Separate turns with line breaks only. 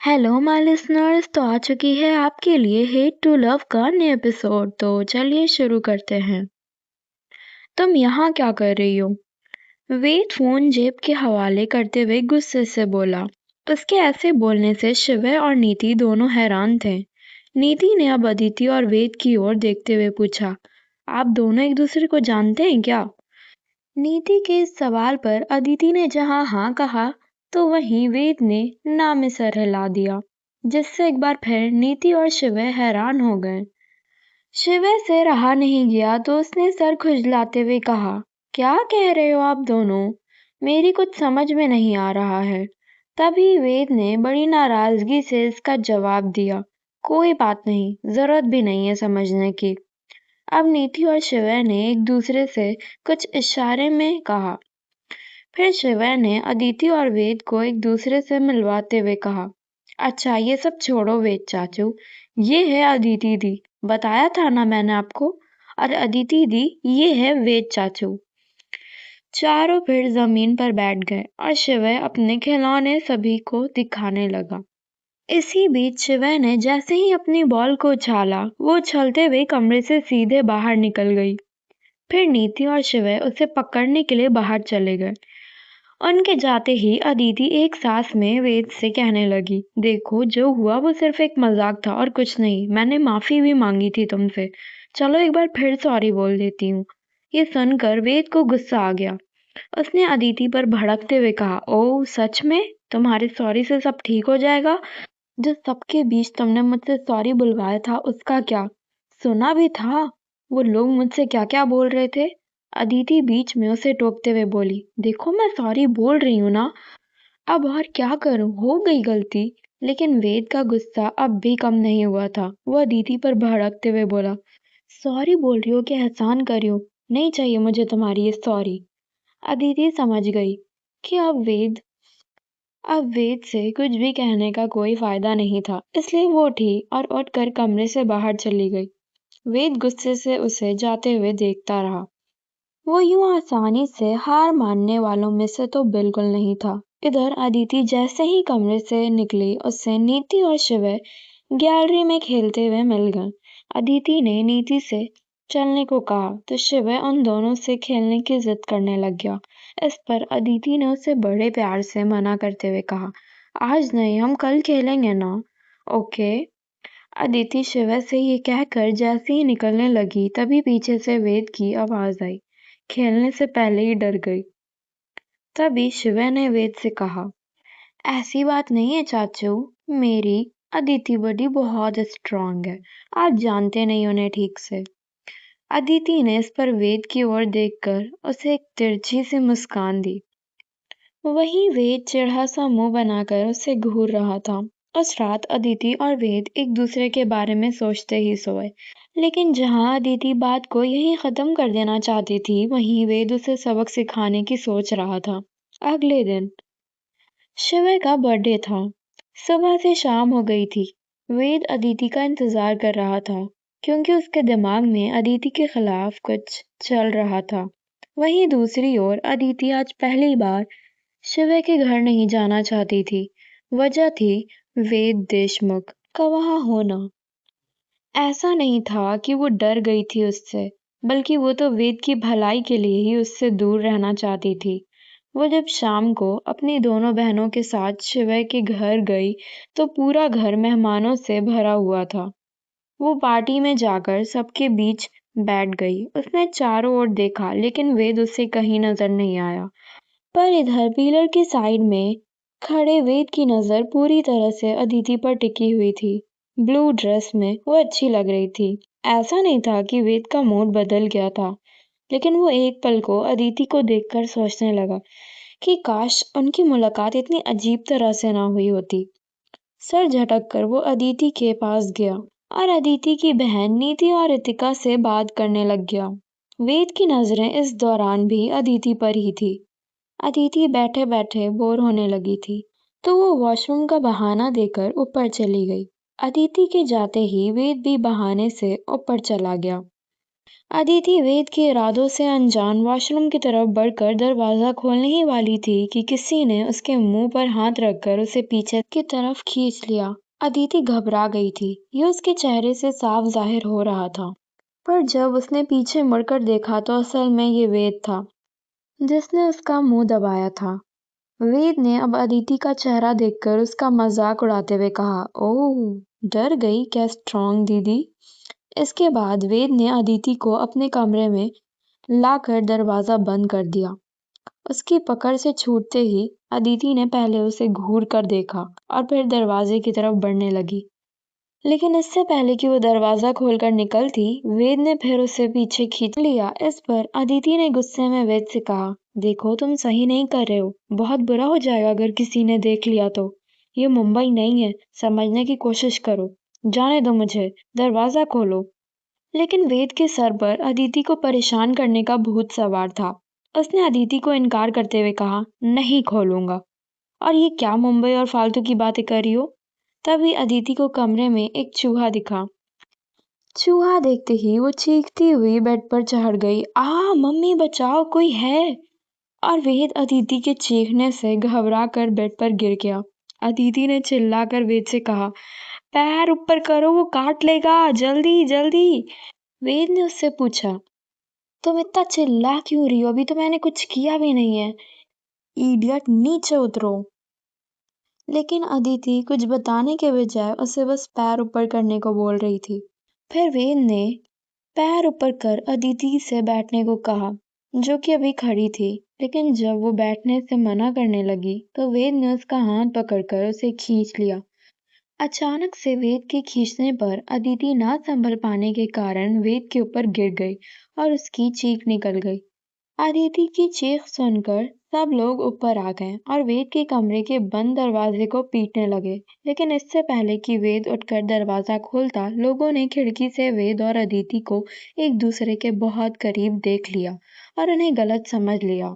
Hello my listeners, तो आ चुकी है आपके लिए हेट टू लव का नया एपिसोड। तो चलिए शुरू करते हैं। तुम यहाँ क्या कर रही हो? वेद फोन जेब के हवाले करते हुए गुस्से से बोला। उसके ऐसे बोलने से शिवय और नीति दोनों हैरान थे। नीति ने अब अदिति और वेद की ओर देखते हुए पूछा, आप दोनों एक दूसरे को जानते हैं क्या? नीति के इस सवाल पर अदिति ने जहां हाँ कहा, तो वहीं वेद ने ना में सर हिला दिया, जिससे एक बार फिर नीति और शिवय हैरान हो गए। शिवय से रहा नहीं गया तो उसने सर खुजलाते हुए कहा, क्या कह रहे हो आप दोनों? मेरी कुछ समझ में नहीं आ रहा है। तभी वेद ने बड़ी नाराजगी से इसका जवाब दिया, कोई बात नहीं, जरूरत भी नहीं है समझने की। अब नीति और शिवय ने एक दूसरे से कुछ इशारे में कहा। फिर शिवय ने अदिति और वेद को एक दूसरे से मिलवाते हुए कहा, अच्छा ये सब छोड़ो वेद चाचू, ये है अदिति दी, बताया था ना मैंने आपको। और अदिति दी, ये है वेद चाचू। चारों फिर जमीन पर बैठ गए और शिवय अपने खिलौने सभी को दिखाने लगा। इसी बीच शिवय ने जैसे ही अपनी बॉल को उछाला, वो उछलते हुए कमरे से सीधे बाहर निकल गई। फिर नीति और शिवय उसे पकड़ने के लिए बाहर चले गए। उनके जाते ही अदिति एक सांस में वेद से कहने लगी, देखो जो हुआ वो सिर्फ एक मजाक था और कुछ नहीं, मैंने माफी भी मांगी थी तुमसे, चलो एक बार फिर सॉरी बोल देती हूँ। ये सुनकर वेद को गुस्सा आ गया। उसने अदिति पर भड़कते हुए कहा, ओह सच में? तुम्हारे सॉरी से सब ठीक हो जाएगा? जो सबके बीच तुमने मुझसे सॉरी बुलवाया था उसका क्या? सुना भी था वो लोग मुझसे क्या क्या बोल रहे थे। अदिति बीच में उसे टोकते हुए बोली, देखो मैं सॉरी बोल रही हूँ ना, अब और क्या करूँ, हो गई गलती। लेकिन वेद का गुस्सा अब भी कम नहीं हुआ था। वो अदिति पर भड़कते हुए बोला, सॉरी बोल रही हो कि एहसान कर रही हो? नहीं चाहिए मुझे तुम्हारी ये सॉरी। अदिति समझ गई कि अब वेद से कुछ भी कहने का कोई फायदा नहीं था, इसलिए वो उठी और उठकर कमरे से बाहर चली गई। वेद गुस्से से उसे जाते हुए देखता रहा। वो यूं आसानी से हार मानने वालों में से तो बिल्कुल नहीं था। इधर अदिति जैसे ही कमरे से निकली, उससे नीति और शिवय गैलरी में खेलते हुए मिल गए। अदिति ने नीति से चलने को कहा तो शिवय उन दोनों से खेलने की जिद करने लग गया। इस पर अदिति ने उसे बड़े प्यार से मना करते हुए कहा, आज नहीं, हम कल खेलेंगे ना। ओके। अदिति शिवय से ये कहकर जैसे ही निकलने लगी, तभी पीछे से वेद की आवाज आई। खेलने से पहले ही डर गई। तभी शिवय ने वेद से कहा, ऐसी बात नहीं है चाचू, मेरी अदिति बड़ी बहुत स्ट्रांग है, आप जानते नहीं उन्हें ठीक से। अदिति ने इस पर वेद की ओर देखकर उसे एक तिरछी सी मुस्कान दी। वहीं वेद चिढ़ा सा मुंह बनाकर उसे घूर रहा था। उस रात अदिति और वेद एक दूसरे के बारे में सोचते ही सोए। लेकिन जहां अदिति बात को यहीं खत्म कर देना चाहती थी, वहीं वेद उसे सबक सिखाने की सोच रहा था। अगले दिन शिवय का बर्थडे था। सुबह से शाम हो गई थी। वेद अदिति का इंतजार कर रहा था, क्योंकि उसके दिमाग में अदिति के खिलाफ कुछ चल रहा था। वहीं दूसरी ओर अदिति आज पहली बार शिवय के घर नहीं जाना चाहती थी। वजह थी वेद देशमुख का वहां होना। ऐसा नहीं था कि वो डर गई थी उससे, बल्कि वो तो वेद की भलाई के लिए ही उससे दूर रहना चाहती थी। वो जब शाम को अपनी दोनों बहनों के साथ शिवय के घर गई, तो पूरा घर मेहमानों से भरा हुआ था। वो पार्टी में जाकर सबके बीच बैठ गई। उसने चारों ओर देखा, लेकिन वेद उसे कहीं नजर नहीं आया। पर इधर पिलर की साइड में खड़े वेद की नजर पूरी तरह से अदिति पर टिकी हुई थी। ब्लू ड्रेस में वो अच्छी लग रही थी। ऐसा नहीं था कि वेद का मूड बदल गया था, लेकिन वो एक पल को अदिति को देखकर सोचने लगा कि काश उनकी मुलाकात इतनी अजीब तरह से ना हुई होती। सर झटक कर वो अदिति के पास गया और अदिति की बहन नीति और रितिका से बात करने लग गया। वेद की नजरें इस दौरान भी अदिति पर ही थी। अदिति बैठे बैठे बोर होने लगी थी, तो वो वॉशरूम का बहाना देकर ऊपर चली गई। अदिति के जाते ही वेद भी बहाने से ऊपर चला गया। अदिति वेद के इरादों से अनजान वॉशरूम की तरफ बढ़कर दरवाजा खोलने ही वाली थी कि किसी ने उसके मुंह पर हाथ रखकर उसे पीछे की तरफ खींच लिया। अदिति घबरा गई थी, ये उसके चेहरे से साफ जाहिर हो रहा था। पर जब उसने पीछे मुड़कर देखा तो असल में ये वेद था, जिसने उसका मुंह दबाया था। वेद ने अब अदिति का चेहरा देखकर उसका मजाक उड़ाते हुए कहा, ओह, डर गई क्या स्ट्रॉन्ग दीदी? इसके बाद वेद ने अदिति को अपने कमरे में लाकर दरवाजा बंद कर दिया। उसकी पकड़ से छूटते ही अदिति ने पहले उसे घूर कर देखा और फिर दरवाजे की तरफ बढ़ने लगी। लेकिन इससे पहले कि वो दरवाजा खोलकर निकलती, वेद ने फिर उसे पीछे खींच लिया। इस पर अदिति ने गुस्से में वेद से कहा, देखो तुम सही नहीं कर रहे हो, बहुत बुरा हो जाएगा अगर किसी ने देख लिया तो। ये मुंबई नहीं है, समझने की कोशिश करो। जाने दो मुझे, दरवाजा खोलो। लेकिन वेद के सर पर अदिति को परेशान करने का भूत सवार था। उसने अदिति को इनकार करते हुए कहा, नहीं खोलूंगा। और ये क्या मुंबई और फालतू की बातें कर रही हो? तभी अदिति को कमरे में एक चूहा दिखा। चूहा देखते ही वो चीखती हुई बेड पर चढ़ गई, आ मम्मी बचाओ, कोई है। और वेद अदिति के चीखने से घबरा कर बेड पर गिर गया। अदिति ने चिल्लाकर वेद से कहा, पैर ऊपर करो, वो काट लेगा, जल्दी जल्दी। वेद ने उससे पूछा, तुम इतना चिल्ला क्यों रही हो? अभी तो मैंने कुछ किया भी नहीं है। इडियट, नीचे उतरो। लेकिन अदिति कुछ बताने के बजाय उसे बस पैर ऊपर करने को बोल रही थी। फिर वेद ने पैर ऊपर कर अदिति से बैठने को कहा, जो कि अभी खड़ी थी। लेकिन जब वो बैठने से मना करने लगी तो वेद ने उसका हाथ पकड़कर उसे खींच लिया। अचानक से वेद के खींचने पर अदिति ना संभल पाने के कारण वेद के ऊपर गिर गई और उसकी चीख निकल गई। अदिति की चीख सुनकर सब लोग ऊपर आ गए और वेद के कमरे के बंद दरवाजे को पीटने लगे। लेकिन इससे पहले कि वेद उठकर दरवाजा खोलता, लोगों ने खिड़की से वेद और अदिति को एक दूसरे के बहुत करीब देख लिया और उन्हें गलत समझ लिया।